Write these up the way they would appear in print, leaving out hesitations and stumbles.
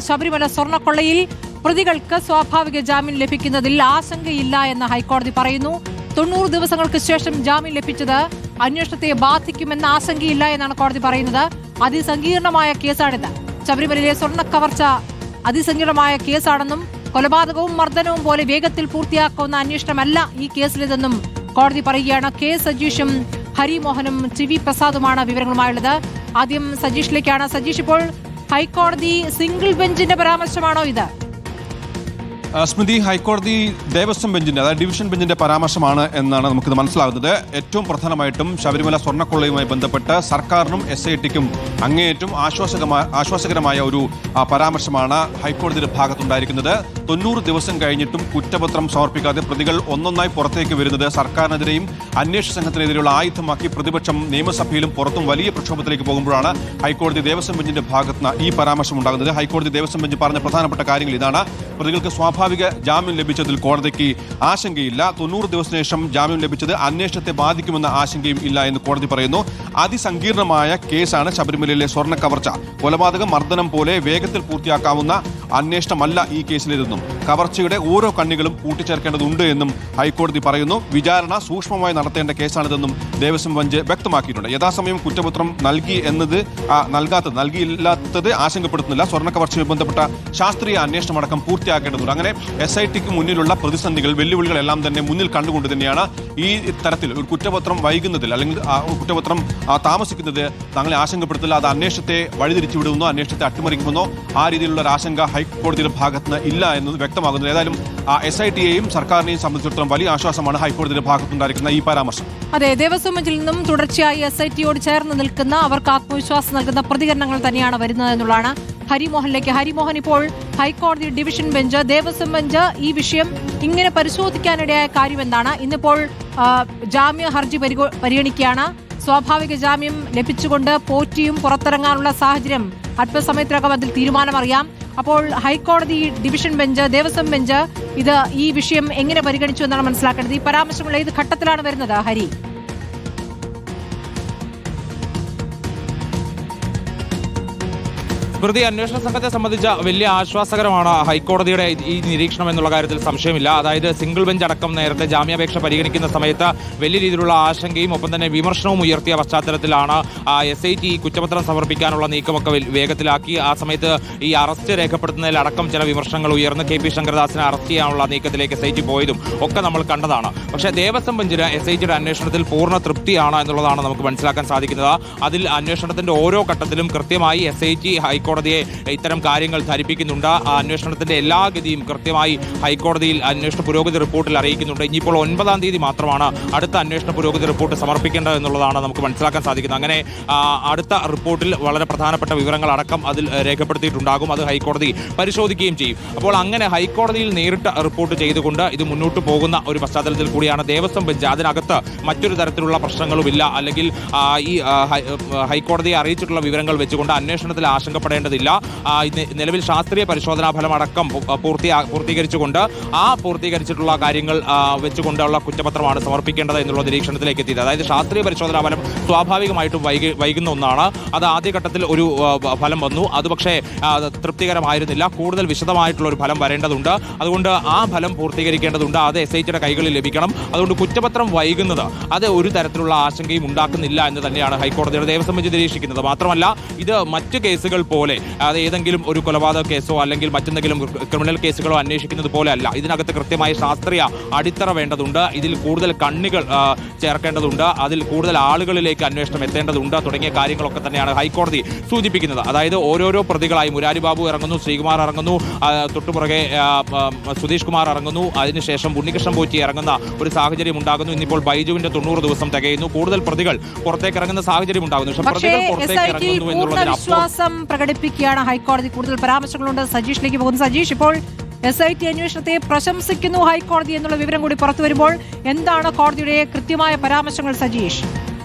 ശബരിമല സ്വർണ്ണക്കൊള്ളയിൽ പ്രതികൾക്ക് സ്വാഭാവിക ജാമ്യം ലഭിക്കുന്നതിൽ ആശങ്കയില്ല എന്ന് ഹൈക്കോടതി പറയുന്നു. 90 ദിവസങ്ങൾക്ക് ശേഷം ജാമ്യം ലഭിച്ചത് അന്വേഷണത്തെ ബാധിക്കുമെന്ന ആശങ്കയില്ല എന്നാണ് കോടതി പറയുന്നത്. അതിസങ്കീർണമായ കേസാണിത്. ശബരിമലയിലെ സ്വർണ്ണ കവർച്ച അതിസങ്കീർണമായ കേസാണെന്നും കൊലപാതകവും മർദ്ദനവും പോലെ വേഗത്തിൽ പൂർത്തിയാക്കാവുന്ന അന്വേഷണമല്ല ഈ കേസിലേതെന്നും കോടതി പറയുകയാണ്. കെ സജീഷും ഹരിമോഹനും ടി.വി. പ്രസാദുമാണ് വിവരങ്ങളുമായുള്ളത്. ആദ്യം സജീഷിലേക്കാണ്. സജീഷ്, ഇപ്പോൾ ഹൈക്കോടതി സിംഗിൾ ബെഞ്ചിന്റെ പരാമർശമാണോ ഇത്? സ്മൃതി, ഹൈക്കോടതി ദേവസ്വം ബെഞ്ചിന്റെ, അതായത് ഡിവിഷൻ ബെഞ്ചിന്റെ പരാമർശമാണ് എന്നാണ് നമുക്കിത് മനസ്സിലാകുന്നത്. ഏറ്റവും പ്രധാനമായിട്ടും ശബരിമല സ്വർണ്ണക്കൊള്ളയുമായി ബന്ധപ്പെട്ട് സർക്കാരിനും SITക്കും അങ്ങേയറ്റം ആശ്വാസകരമായ ഒരു പരാമർശമാണ് ഹൈക്കോടതിയുടെ ഭാഗത്തുണ്ടായിരിക്കുന്നത്. 90 ദിവസം കഴിഞ്ഞിട്ടും കുറ്റപത്രം സമർപ്പിക്കാതെ പ്രതികൾ ഒന്നൊന്നായി പുറത്തേക്ക് വരുന്നത് സർക്കാരിനെതിരെയും അന്വേഷണ സംഘത്തിനെതിരെയുള്ള ആയുധമാക്കി പ്രതിപക്ഷം നിയമസഭയിലും പുറത്തും വലിയ പ്രക്ഷോഭത്തിലേക്ക് പോകുമ്പോഴാണ് ഹൈക്കോടതി ദേവസ്വം ബെഞ്ചിന്റെ ഭാഗത്തുനിന്ന് ഈ പരാമർശം ഉണ്ടാകുന്നത്. ഹൈക്കോടതി ദേവസ്വം ബെഞ്ച് പറഞ്ഞ പ്രധാനപ്പെട്ട കാര്യങ്ങൾ ഇതാണ്. പ്രതികൾക്ക് സ്വാഭാവിക ജാമ്യം ലഭിച്ചതിൽ കോടതിക്ക് ആശങ്കയില്ല. 90 ദിവസത്തിന് ശേഷം ജാമ്യം ലഭിച്ചത് അന്വേഷണത്തെ ബാധിക്കുമെന്ന ആശങ്കയും ഇല്ല എന്ന് കോടതി പറയുന്നു. അതിസങ്കീർണമായ കേസാണ് ശബരിമലയിലെ സ്വർണ്ണ കവർച്ച. കൊലപാതകം, മർദ്ദനം പോലെ വേഗത്തിൽ പൂർത്തിയാക്കാവുന്ന അന്വേഷണമല്ല ഈ കേസിലേതെന്നും കവർച്ചയുടെ ഓരോ കണ്ണികളും കൂട്ടിച്ചേർക്കേണ്ടതുണ്ട് എന്നും ഹൈക്കോടതി പറയുന്നു. വിചാരണ സൂക്ഷ്മമായി നടത്തേണ്ട കേസാണിതെന്നും ദേവസ്വം ബെഞ്ച് വ്യക്തമാക്കിയിട്ടുണ്ട്. യഥാസമയം കുറ്റപത്രം നൽകിയില്ലാത്തത് ആശങ്കപ്പെടുത്തുന്നില്ല. സ്വർണ്ണ കവർച്ചയുമായി ബന്ധപ്പെട്ട ശാസ്ത്രീയ അന്വേഷണം അടക്കം പൂർത്തിയാക്കേണ്ടതുണ്ട്. അങ്ങനെ SITക്ക് മുന്നിലുള്ള പ്രതിസന്ധികൾ, വെല്ലുവിളികളെല്ലാം തന്നെ മുന്നിൽ കണ്ടുകൊണ്ട് തന്നെയാണ് ഈ തരത്തിൽ ഒരു കുറ്റപത്രം വൈകുന്നതിൽ അല്ലെങ്കിൽ കുറ്റപത്രം താമസിക്കുന്നത് തങ്ങളെ ആശങ്കപ്പെടുത്തില്ല. അത് അന്വേഷണത്തെ വഴിതിരിച്ചു വിടുമെന്നോ അന്വേഷണത്തെ അട്ടിമറിക്കുമെന്നോ ആ രീതിയിലുള്ള ഒരു ആശങ്ക ഹൈക്കോടതിയുടെ ഭാഗത്തുനിന്ന് ഇല്ല എന്നത് വ്യക്തമാകുന്നു. ഏതായാലും SITയെയും സർക്കാരിനെയും സംബന്ധിച്ചിടത്തോളം വലിയ ആശ്വാസമാണ് ഹൈക്കോടതിയുടെ ഭാഗത്തുനിന്നുണ്ടായിരിക്കുന്ന ഈ പരാമർശം. അതെ, ദേവസ്വം ബെഞ്ചിൽ നിന്നും തുടർച്ചയായി SITയോട് ചേർന്ന് നിൽക്കുന്ന, അവർക്ക് ആത്മവിശ്വാസം നൽകുന്ന പ്രതികരണങ്ങൾ തന്നെയാണ് വരുന്നത് എന്നുള്ളതാണ്. ഹരിമോഹനിലേക്ക്. ഹരിമോഹൻ, ഇപ്പോൾ ഹൈക്കോടതി ഡിവിഷൻ ബെഞ്ച്, ദേവസ്വം ബെഞ്ച് ഈ വിഷയം ഇങ്ങനെ പരിശോധിക്കാനിടയായ കാര്യം എന്താണ്? ഇന്നിപ്പോൾ ജാമ്യ ഹർജി പരിഗണിക്കുകയാണ്. സ്വാഭാവിക ജാമ്യം ലഭിച്ചുകൊണ്ട് പോറ്റിയും പുറത്തിറങ്ങാനുള്ള സാഹചര്യം അല്പസമയത്തിനകം അതിൽ തീരുമാനമറിയാം. അപ്പോൾ ഹൈക്കോടതി ഡിവിഷൻ ബെഞ്ച്, ദേവസ്വം ബെഞ്ച് ഈ വിഷയം എങ്ങനെ പരിഗണിച്ചു എന്നാണ് മനസ്സിലാക്കേണ്ടത്. ഈ പരാമർശങ്ങൾ ഏത് ഘട്ടത്തിലാണ് വരുന്നത് ഹരി? സ്മൃതി, അന്വേഷണ സംഘത്തെ സംബന്ധിച്ച വലിയ ആശ്വാസകരമാണ് ഹൈക്കോടതിയുടെ ഈ നിരീക്ഷണം എന്നുള്ള കാര്യത്തിൽ സംശയമില്ല. അതായത് സിംഗിൾ ബെഞ്ച് അടക്കം നേരത്തെ ജാമ്യാപേക്ഷ പരിഗണിക്കുന്ന സമയത്ത് വലിയ രീതിയിലുള്ള ആശങ്കയും ഒപ്പം തന്നെ വിമർശനവും ഉയർത്തിയ പശ്ചാത്തലത്തിലാണ് SIT ഈ കുറ്റപത്രം സമർപ്പിക്കാനുള്ള നീക്കമൊക്കെ വേഗത്തിലാക്കി. ആ സമയത്ത് ഈ അറസ്റ്റ് രേഖപ്പെടുത്തുന്നതിലടക്കം ചില വിമർശനങ്ങൾ ഉയർന്ന് KP ശങ്കരദാസിനെ അറസ്റ്റ് ചെയ്യാനുള്ള നീക്കത്തിലേക്ക് SIT പോയതും ഒക്കെ നമ്മൾ കണ്ടതാണ്. പക്ഷേ ദേവസ്വം ബെഞ്ചിന് SITയുടെ അന്വേഷണത്തിൽ പൂർണ്ണ തൃപ്തിയാണ് എന്നുള്ളതാണ് നമുക്ക് മനസ്സിലാക്കാൻ സാധിക്കുന്നത്. അതിൽ അന്വേഷണത്തിന്റെ ഓരോ ഘട്ടത്തിലും കൃത്യമായി SIT ഹൈക്കോടതിയെ ഇത്തരം കാര്യങ്ങൾ ധരിപ്പിക്കുന്നുണ്ട്. ആ അന്വേഷണത്തിന്റെ എല്ലാ ഗതിയും കൃത്യമായി ഹൈക്കോടതിയിൽ അന്വേഷണ പുരോഗതി റിപ്പോർട്ടിൽ അറിയിക്കുന്നുണ്ട്. ഇനിയിപ്പോൾ 9-ാം തീയതി മാത്രമാണ് അടുത്ത അന്വേഷണ പുരോഗതി റിപ്പോർട്ട് സമർപ്പിക്കേണ്ടത് എന്നുള്ളതാണ് നമുക്ക് മനസ്സിലാക്കാൻ സാധിക്കുന്നത്. അങ്ങനെ അടുത്ത റിപ്പോർട്ടിൽ വളരെ പ്രധാനപ്പെട്ട വിവരങ്ങളടക്കം അതിൽ രേഖപ്പെടുത്തിയിട്ടുണ്ടാകും. അത് ഹൈക്കോടതി പരിശോധിക്കുകയും ചെയ്യും. അപ്പോൾ അങ്ങനെ ഹൈക്കോടതിയിൽ നേരിട്ട് റിപ്പോർട്ട് ചെയ്തുകൊണ്ട് ഇത് മുന്നോട്ട് പോകുന്ന ഒരു പശ്ചാത്തലത്തിൽ കൂടിയാണ് ദേവസ്വം ബെഞ്ച് അതിനകത്ത് മറ്റൊരു തരത്തിലുള്ള പ്രശ്നങ്ങളുമില്ല, അല്ലെങ്കിൽ ഈ ഹൈക്കോടതിയെ അറിയിച്ചിട്ടുള്ള വിവരങ്ങൾ വെച്ചുകൊണ്ട് അന്വേഷണത്തിൽ ആശങ്കപ്പെടേണ്ടതില്ല, നിലവിൽ ശാസ്ത്രീയ പരിശോധനാ ഫലം അടക്കം പൂർത്തീകരിച്ചുകൊണ്ട് പൂർത്തീകരിച്ചിട്ടുള്ള കാര്യങ്ങൾ വെച്ചുകൊണ്ടുള്ള കുറ്റപത്രമാണ് സമർപ്പിക്കേണ്ടത് എന്നുള്ള നിരീക്ഷണത്തിലേക്ക് എത്തിയത്. അതായത് ശാസ്ത്രീയ പരിശോധനാ ഫലം സ്വാഭാവികമായിട്ടും വൈകുന്ന ഒന്നാണ്. അത് ആദ്യഘട്ടത്തിൽ ഒരു ഫലം വന്നു, അത് പക്ഷേ തൃപ്തികരമായിരുന്നില്ല. കൂടുതൽ വിശദമായിട്ടുള്ള ഒരു ഫലം വരേണ്ടതുണ്ട്. അതുകൊണ്ട് ആ ഫലം പൂർത്തീകരിക്കേണ്ടതുണ്ട്. അത് SITയുടെ കൈകളിൽ ലഭിക്കണം. അതുകൊണ്ട് കുറ്റപത്രം വൈകുന്നത് അത് ഒരു തരത്തിലുള്ള ആശങ്കയും ഉണ്ടാക്കുന്നില്ല എന്ന് തന്നെയാണ് ഹൈക്കോടതിയുടെ ദേവസ്വം ബെഞ്ച് നിരീക്ഷിക്കുന്നത്. മാത്രമല്ല, ഇത് മറ്റ് കേസുകൾ പോലെ, അത് ഏതെങ്കിലും ഒരു കൊലപാതക കേസോ അല്ലെങ്കിൽ മറ്റെന്തെങ്കിലും ക്രിമിനൽ കേസുകളോ അന്വേഷിക്കുന്നത് പോലെ അല്ല. ഇതിനകത്ത് കൃത്യമായ ശാസ്ത്രീയ അടിത്തറ വേണ്ടതുണ്ട്. ഇതിൽ കൂടുതൽ കണ്ണികൾ ചേർക്കേണ്ടതുണ്ട്. അതിൽ കൂടുതൽ ആളുകളിലേക്ക് അന്വേഷണം എത്തേണ്ടതുണ്ട്. തുടങ്ങിയ കാര്യങ്ങളൊക്കെ തന്നെയാണ് ഹൈക്കോടതി സൂചിപ്പിക്കുന്നത്. അതായത് ഓരോരോ പ്രതികളായി മുരാരി ബാബു ഇറങ്ങുന്നു, ശ്രീകുമാർ ഇറങ്ങുന്നു, തൊട്ടുപുറകെ സുധീഷ് കുമാർ ഇറങ്ങുന്നു, അതിനുശേഷം ഉണ്ണികൃഷ്ണൻ പോറ്റി ഇറങ്ങുന്ന ഒരു സാഹചര്യം ഉണ്ടാകുന്നു. ഇന്നിപ്പോൾ ബൈജുവിന്റെ 90 ദിവസം തികയുന്നു. കൂടുതൽ പ്രതികൾ പുറത്തേക്ക് ഇറങ്ങുന്ന സാഹചര്യം ഉണ്ടാകുന്നു. പക്ഷേ പ്രതികൾ പുറത്തേക്ക് ഇറങ്ങുന്നു എന്നുള്ളതിന് പ്രകടിപ്പിക്കുകയാണ് ഹൈക്കോടതി. കൂടുതൽ പരാമർശങ്ങളുണ്ട്. സജീഷിലേക്ക് പോകുന്നു. സജീഷ്, ഇപ്പോൾ SIT അന്വേഷണത്തെ പ്രശംസിക്കുന്നു ഹൈക്കോടതി എന്നുള്ള വിവരം കൂടി പുറത്തു വരുമ്പോൾ എന്താണ് കോടതിയുടെ കൃത്യമായ പരാമർശങ്ങൾ സജീഷ്?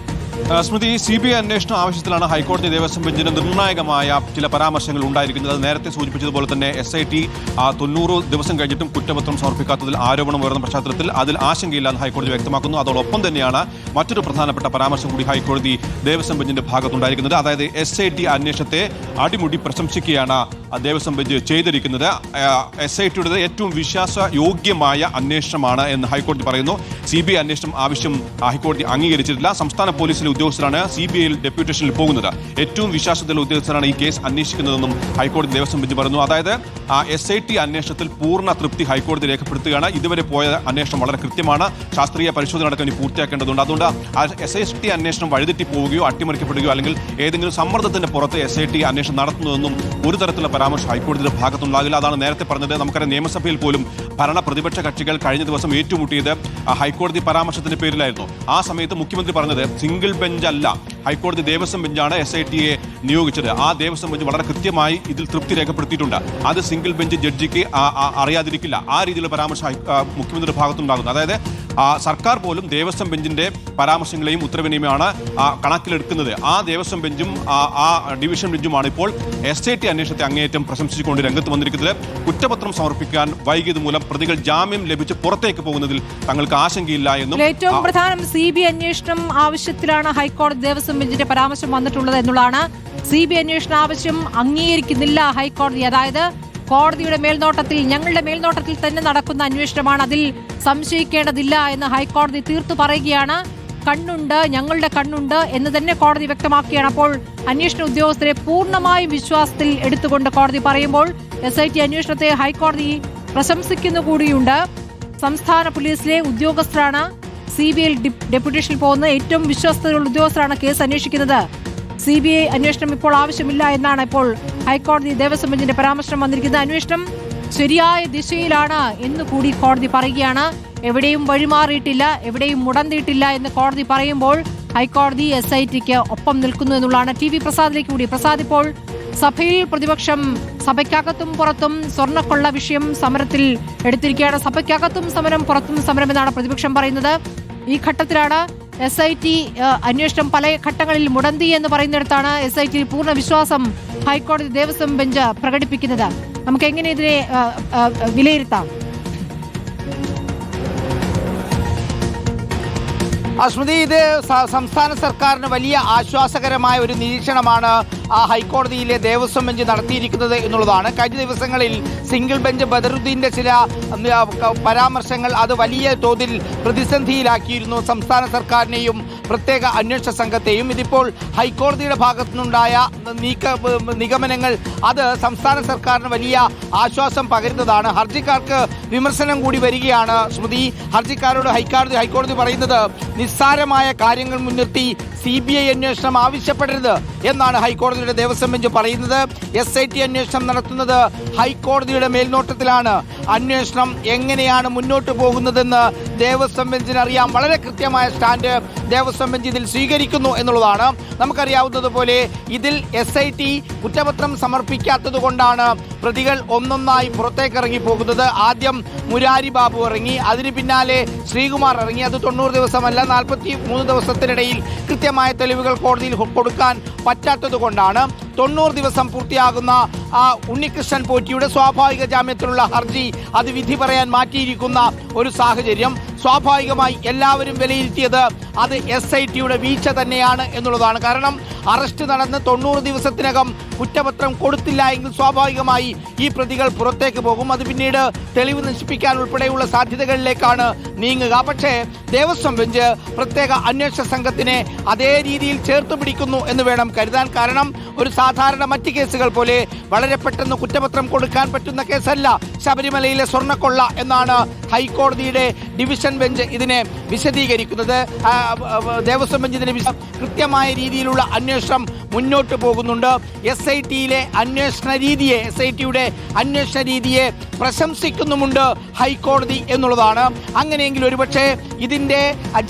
സ്മൃതി, CBI അന്വേഷണ ആവശ്യത്തിലാണ് ഹൈക്കോടതി ദേവസ്വം ബെഞ്ചിന് നിർണായകമായ ചില പരാമർശങ്ങൾ ഉണ്ടായിരിക്കുന്നത്. അത് നേരത്തെ സൂചിപ്പിച്ചതുപോലെ തന്നെ SIT 90 ദിവസം കഴിഞ്ഞിട്ടും കുറ്റപത്രം സമർപ്പിക്കാത്തതിൽ ആരോപണം ഉയർന്ന പശ്ചാത്തലത്തിൽ അതിൽ ആശങ്കയില്ലാന്ന് ഹൈക്കോടതി വ്യക്തമാക്കുന്നു. അതോടൊപ്പം തന്നെയാണ് മറ്റൊരു പ്രധാനപ്പെട്ട പരാമർശം കൂടി ഹൈക്കോടതി ദേവസ്വം ബെഞ്ചിന്റെ ഭാഗത്തുണ്ടായിരിക്കുന്നത്. അതായത് SIT അന്വേഷണത്തെ അടിമുടി പ്രശംസിക്കുകയാണ് ദേവസ്വം ബെഞ്ച് ചെയ്തിരിക്കുന്നത്. SITയുടെ ഏറ്റവും വിശ്വാസയോഗ്യമായ അന്വേഷണമാണ് എന്ന് ഹൈക്കോടതി പറയുന്നു. CBI അന്വേഷണം ആവശ്യം ഹൈക്കോടതി അംഗീകരിച്ചിട്ടില്ല. സംസ്ഥാന പോലീസിലെ ഉദ്യോഗസ്ഥരാണ് CBIയിൽ ഡെപ്യൂട്ടേഷനിൽ പോകുന്നത്. ഏറ്റവും വിശ്വാസത്തിലുള്ള ഉദ്യോഗസ്ഥരാണ് ഈ കേസ് അന്വേഷിക്കുന്നതെന്നും ഹൈക്കോടതി ദേവസ്വം ബെഞ്ച് പറഞ്ഞു. അതായത് SIT അന്വേഷണത്തിൽ പൂർണ്ണ തൃപ്തി ഹൈക്കോടതി രേഖപ്പെടുത്തുകയാണ്. ഇതുവരെ പോയ അന്വേഷണം വളരെ കൃത്യമാണ്. ശാസ്ത്രീയ പരിശോധന അടക്കം ഇനി പൂർത്തിയാക്കേണ്ടതുണ്ട്. അതുകൊണ്ട് SIT അന്വേഷണം വഴിതെറ്റി പോവുകയോ അട്ടിമറിക്കപ്പെടുകയോ അല്ലെങ്കിൽ ഏതെങ്കിലും സമ്മർദ്ദത്തിന്റെ പുറത്ത് SIT അന്വേഷണം നടത്തുന്നതെന്നും ഒരു തരത്തിലുള്ള പരാമർശം ഹൈക്കോടതിയുടെ ഭാഗത്തുണ്ടാകില്ല. അതാണ് നേരത്തെ പറഞ്ഞത്. നമുക്കറിയാം, നിയമസഭയിൽ പോലും ഭരണ പ്രതിപക്ഷ കക്ഷികൾ കഴിഞ്ഞ ദിവസം ഏറ്റുമുട്ടിയത് ഹൈക്കോടതി പരാമർശത്തിന്റെ പേരിലായിരുന്നു. ആ സമയത്ത് മുഖ്യമന്ത്രി പറഞ്ഞത് സിംഗിൾ ബെഞ്ച് അല്ല, ഹൈക്കോടതി ദേവസ്വം ബെഞ്ചാണ് SITയെ നിയോഗിച്ചത്. ആ ദേവസ്വം ബെഞ്ച് വളരെ കൃത്യമായി ഇതിൽ തൃപ്തി രേഖപ്പെടുത്തിയിട്ടുണ്ട്. അത് സിംഗിൾ ബെഞ്ച് ജഡ്ജിക്ക് അറിയാതിരിക്കില്ല. ആ രീതിയിലുള്ള പരാമർശം മുഖ്യമന്ത്രിയുടെ ഭാഗത്തുണ്ടാകുന്നു. അതായത് സർക്കാർ പോലും ദേവസ്വം ബെഞ്ചിന്റെ പരാമർശങ്ങളെയും ഉത്തരവിനെയുമാണ് കണക്കിലെടുക്കുന്നത്. ആ ദേവസ്വം ബെഞ്ചും ആ ഡിവിഷൻ ബെഞ്ചുമാണ് ഇപ്പോൾ SIT അന്വേഷണത്തെ അങ്ങേയറ്റം പ്രശംസിച്ചുകൊണ്ട് രംഗത്ത് വന്നിരിക്കുന്നത്. കുറ്റപത്രം സമർപ്പിക്കാൻ വൈകിയത് മൂലം പ്രതികൾ ജാമ്യം ലഭിച്ച് പുറത്തേക്ക് പോകുന്നതിൽ തങ്ങൾക്ക് ആശങ്കയില്ല എന്നും. ഏറ്റവും പ്രധാനം CBI അന്വേഷണം ആവശ്യത്തിലാണ് ഹൈക്കോടതി ദേവസ്വം ബെഞ്ചിന്റെ പരാമർശം വന്നിട്ടുള്ളത് എന്നുള്ളതാണ്. CBI അന്വേഷണ ആവശ്യം അംഗീകരിക്കുന്നില്ല ഹൈക്കോടതി. അതായത് കോടതിയുടെ മേൽനോട്ടത്തിൽ, ഞങ്ങളുടെ മേൽനോട്ടത്തിൽ തന്നെ നടക്കുന്ന അന്വേഷണമാണ്, അതിൽ സംശയിക്കേണ്ടതില്ല എന്ന് ഹൈക്കോടതി തീർത്തു പറയുകയാണ്. കണ്ണുണ്ട്, ഞങ്ങളുടെ കണ്ണുണ്ട് എന്ന് തന്നെ കോടതി വ്യക്തമാക്കുകയാണ്. അപ്പോൾ അന്വേഷണ ഉദ്യോഗസ്ഥരെ പൂർണ്ണമായും വിശ്വാസത്തിൽ എടുത്തുകൊണ്ട് കോടതി പറയുമ്പോൾ SIT അന്വേഷണത്തെ ഹൈക്കോടതി പ്രശംസിക്കുന്നു കൂടിയുണ്ട്. സംസ്ഥാന പോലീസിലെ ഉദ്യോഗസ്ഥരാണ് CBIയിൽ ഡെപ്യൂട്ടേഷനിൽ പോകുന്നത്. ഏറ്റവും വിശ്വാസത്തിലുള്ള ഉദ്യോഗസ്ഥരാണ് കേസ് അന്വേഷിക്കുന്നത്. CBI അന്വേഷണം ഇപ്പോൾ ആവശ്യമില്ല എന്നാണ് ഇപ്പോൾ ഹൈക്കോടതി ദേവസ്വം ബെഞ്ചിന്റെ പരാമർശം വന്നിരിക്കുന്നത്. അന്വേഷണം ശരിയായ ദിശയിലാണ് എന്ന് കൂടി കോടതി പറയുകയാണ്. എവിടെയും വഴിമാറിയിട്ടില്ല, എവിടെയും മുടന്തിയിട്ടില്ല എന്ന് കോടതി പറയുമ്പോൾ ഹൈക്കോടതി SITക്ക് ഒപ്പം നിൽക്കുന്നു എന്നുള്ളതാണ്. TV പ്രസാദിലേക്ക് കൂടി. പ്രസാദ്, ഇപ്പോൾ സഭയിൽ പ്രതിപക്ഷം സഭയ്ക്കകത്തും പുറത്തും സ്വർണ്ണക്കൊള്ള വിഷയം സമരത്തിൽ എടുത്തിരിക്കുകയാണ്. സഭയ്ക്കകത്തും സമരം, പുറത്തും സമരം എന്നാണ് പ്രതിപക്ഷം പറയുന്നത്. ഈ ഘട്ടത്തിലാണ് SIT അന്വേഷണം പല ഘട്ടങ്ങളിൽ മുടന്തി എന്ന് പറയുന്നിടത്താണ് SITയിൽ പൂർണ്ണ വിശ്വാസം ഹൈക്കോടതി ദേവസ്വം ബെഞ്ച് പ്രകടിപ്പിക്കുന്നത്. നമുക്ക് എങ്ങനെ ഇതിനെ വിലയിരുത്താം? സ്മൃതി, ഇത് സംസ്ഥാന സർക്കാരിന് വലിയ ആശ്വാസകരമായ ഒരു നിരീക്ഷണമാണ് ഹൈക്കോടതിയിലെ ദേവസ്വം ബെഞ്ച് നടത്തിയിരിക്കുന്നത് എന്നുള്ളതാണ്. കഴിഞ്ഞ ദിവസങ്ങളിൽ സിംഗിൾ ബെഞ്ച് ബദറുദ്ദീന്റെ ചില പരാമർശങ്ങൾ അത് വലിയ തോതിൽ പ്രതിസന്ധിയിലാക്കിയിരുന്നു സംസ്ഥാന സർക്കാരിനെയും പ്രത്യേക അന്വേഷണ സംഘത്തെയും. ഇതിപ്പോൾ ഹൈക്കോടതിയുടെ ഭാഗത്തുനിന്നുണ്ടായ നിഗമനങ്ങൾ അത് സംസ്ഥാന സർക്കാരിന് വലിയ ആശ്വാസം പകരുന്നതാണ്. ഹർജിക്കാർക്ക് വിമർശനം കൂടി വരികയാണ് സ്മൃതി. ഹർജിക്കാരോട് ഹൈക്കോടതി പറയുന്നത് നിസ്സാരമായ കാര്യങ്ങൾ മുൻനിർത്തി CBI അന്വേഷണം ആവശ്യപ്പെടരുത് എന്നാണ് ഹൈക്കോടതിയുടെ ദേവസ്വം ബെഞ്ച് പറയുന്നത്. SIT അന്വേഷണം നടത്തുന്നത് ഹൈക്കോടതിയുടെ മേൽനോട്ടത്തിലാണ്. അന്വേഷണം എങ്ങനെയാണ് മുന്നോട്ട് പോകുന്നതെന്ന് ദേവസ്വം ബെഞ്ചിന് അറിയാം. വളരെ കൃത്യമായ സ്റ്റാൻഡ് ദേവസ്വം ബെഞ്ച് ഇതിൽ സ്വീകരിക്കുന്നു എന്നുള്ളതാണ്. നമുക്കറിയാവുന്നതുപോലെ ഇതിൽ SIT കുറ്റപത്രം സമർപ്പിക്കാത്തത് കൊണ്ടാണ് പ്രതികൾ ഒന്നൊന്നായി പുറത്തേക്കിറങ്ങി പോകുന്നത്. ആദ്യം മുരാരി ബാബു ഇറങ്ങി, അതിന് പിന്നാലെ ശ്രീകുമാർ ഇറങ്ങി. അത് 90 ദിവസമല്ല, 43 ദിവസത്തിനിടയിൽ കൃത്യമായ തെളിവുകൾ കോടതിയിൽ കൊടുക്കാൻ പറ്റാത്തത് കൊണ്ടാണ് 90 ദിവസം പൂർത്തിയാകുന്ന ഉണ്ണികൃഷ്ണൻ പോറ്റിയുടെ സ്വാഭാവിക ജാമ്യത്തിലുള്ള ഹർജി അത് വിധി പറയാൻ മാറ്റിയിരിക്കുന്ന ഒരു സാഹചര്യം. സ്വാഭാവികമായി എല്ലാവരും വിലയിരുത്തിയത് അത് SITയുടെ വീഴ്ച തന്നെയാണ് എന്നുള്ളതാണ്. കാരണം അറസ്റ്റ് നടന്ന് 90 ദിവസത്തിനകം കുറ്റപത്രം കൊടുത്തില്ല എങ്കിൽ സ്വാഭാവികമായി ഈ പ്രതികൾ പുറത്തേക്ക് പോകും. അത് പിന്നീട് തെളിവ് നശിപ്പിക്കാൻ ഉൾപ്പെടെയുള്ള സാധ്യതകളിലേക്കാണ് നീങ്ങുക. പക്ഷേ ദേവസ്വം ബെഞ്ച് പ്രത്യേക അന്വേഷണ സംഘത്തിനെ അതേ രീതിയിൽ ചേർത്ത് പിടിക്കുന്നു എന്ന് വേണം കരുതാൻ. കാരണം ഒരു സാധാരണ മറ്റ് കേസുകൾ പോലെ വളരെ പെട്ടെന്ന് കുറ്റപത്രം കൊടുക്കാൻ പറ്റുന്ന കേസല്ല ശബരിമലയിലെ സ്വർണ്ണക്കൊള്ള എന്നാണ് ഹൈക്കോടതിയുടെ ഡിവിഷൻ ബെഞ്ച് ഇതിനെ വിശദീകരിക്കുന്നത്. ദേവസ്വം ബെഞ്ച് ഇതിനെ കൃത്യമായ രീതിയിലുള്ള അന്വേഷണം മുന്നോട്ട് പോകുന്നുണ്ട്. SITയുടെ അന്വേഷണ രീതിയെ പ്രശംസിക്കുന്നുമുണ്ട് ഹൈക്കോടതി എന്നുള്ളതാണ്. അങ്ങനെയെങ്കിൽ ഒരുപക്ഷെ ഇതിന്റെ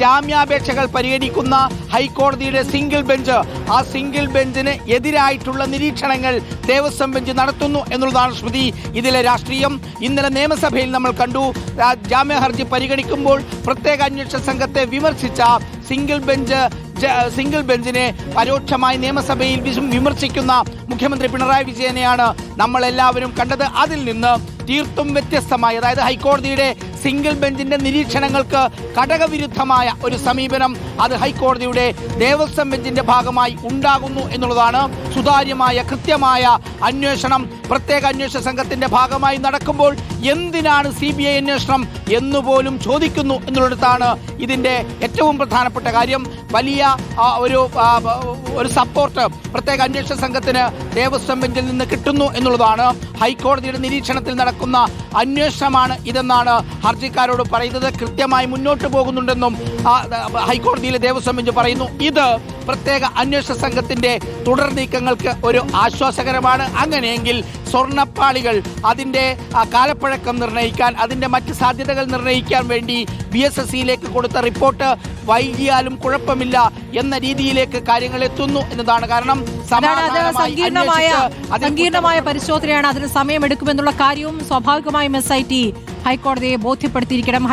ജാമ്യാപേക്ഷകൾ പരിഗണിക്കുന്ന ഹൈക്കോടതിയുടെ സിംഗിൾ ബെഞ്ച്, ആ സിംഗിൾ ബെഞ്ചിന് എതിരായിട്ടുള്ള നിരീക്ഷണങ്ങൾ ദേവസ്വം ബെഞ്ച് നടത്തുന്നു എന്നുള്ളതാണ് ശ്രുതി. ഇതിലെ രാഷ്ട്രീയം ഇന്നലെ നിയമസഭയിൽ നമ്മൾ കണ്ടു. ജാമ്യ ഹർജി പരിഗണിക്കുമ്പോൾ പ്രത്യേക അന്വേഷണ സംഘത്തെ വിമർശിച്ച സിംഗിൾ ബെഞ്ച് സിംഗിൾ ബെഞ്ചിനെ പരോക്ഷമായി നിയമസഭയിൽ വിമർശിക്കുന്ന മുഖ്യമന്ത്രി പിണറായി വിജയനെയാണ് നമ്മളെല്ലാവരും കണ്ടത്. അതിൽ നിന്ന് തീർത്തും വ്യത്യസ്തമായി, അതായത് ഹൈക്കോടതിയുടെ സിംഗിൾ ബെഞ്ചിന്റെ നിരീക്ഷണങ്ങൾക്ക് ഘടകവിരുദ്ധമായ ഒരു സമീപനം അത് ഹൈക്കോടതിയുടെ ദേവസ്വം ബെഞ്ചിന്റെ ഭാഗമായി ഉണ്ടാകുന്നു എന്നുള്ളതാണ്. സുതാര്യമായ കൃത്യമായ അന്വേഷണം പ്രത്യേക അന്വേഷണ സംഘത്തിന്റെ ഭാഗമായി നടക്കുമ്പോൾ എന്തിനാണ് CBI അന്വേഷണം എന്നുപോലും ചോദിക്കുന്നു എന്നുള്ളിടത്താണ് ഇതിന്റെ ഏറ്റവും പ്രധാനപ്പെട്ട കാര്യം. വലിയ ഒരു സപ്പോർട്ട് പ്രത്യേക അന്വേഷണ സംഘത്തിന് ദേവസ്വം ബെഞ്ചിൽ നിന്ന് കിട്ടുന്നു എന്നുള്ളതാണ്. ഹൈക്കോടതിയുടെ നിരീക്ഷണത്തിൽ നടക്കുന്ന അന്വേഷണമാണ് ഇതെന്നാണ് ഹർജിക്കാരോട് പറയുന്നത്. കൃത്യമായി മുന്നോട്ട് പോകുന്നുണ്ടെന്നും ഹൈക്കോടതിയിലെ ദേവസ്വം ബെഞ്ച് പറയുന്നു. ഇത് പ്രത്യേക അന്വേഷണ സംഘത്തിന്റെ തുടർ നീക്കങ്ങൾക്ക് ഒരു ആശ്വാസകരമാണ്. അങ്ങനെയെങ്കിൽ സ്വർണ്ണപ്പാളികൾ അതിന്റെ കാലപ്പഴക്കം നിർണ്ണയിക്കാൻ, അതിന്റെ മറ്റ് സാധ്യതകൾ നിർണ്ണയിക്കാൻ വേണ്ടി BSSയിലേക്ക് കൊടുത്ത റിപ്പോർട്ട് വൈകിയാലും കുഴപ്പമില്ല എന്ന രീതിയിലേക്ക് കാര്യങ്ങൾ എത്തുന്നു എന്നതാണ്. കാരണം സങ്കീർണമായ പരിശോധനയാണ്, അതിന് സമയമെടുക്കുമെന്നുള്ള കാര്യവും സ്വാഭാവികമായും SIT ഹൈക്കോടതിയെ ബോധ്യപ്പെടുത്തിയിരിക്കണം.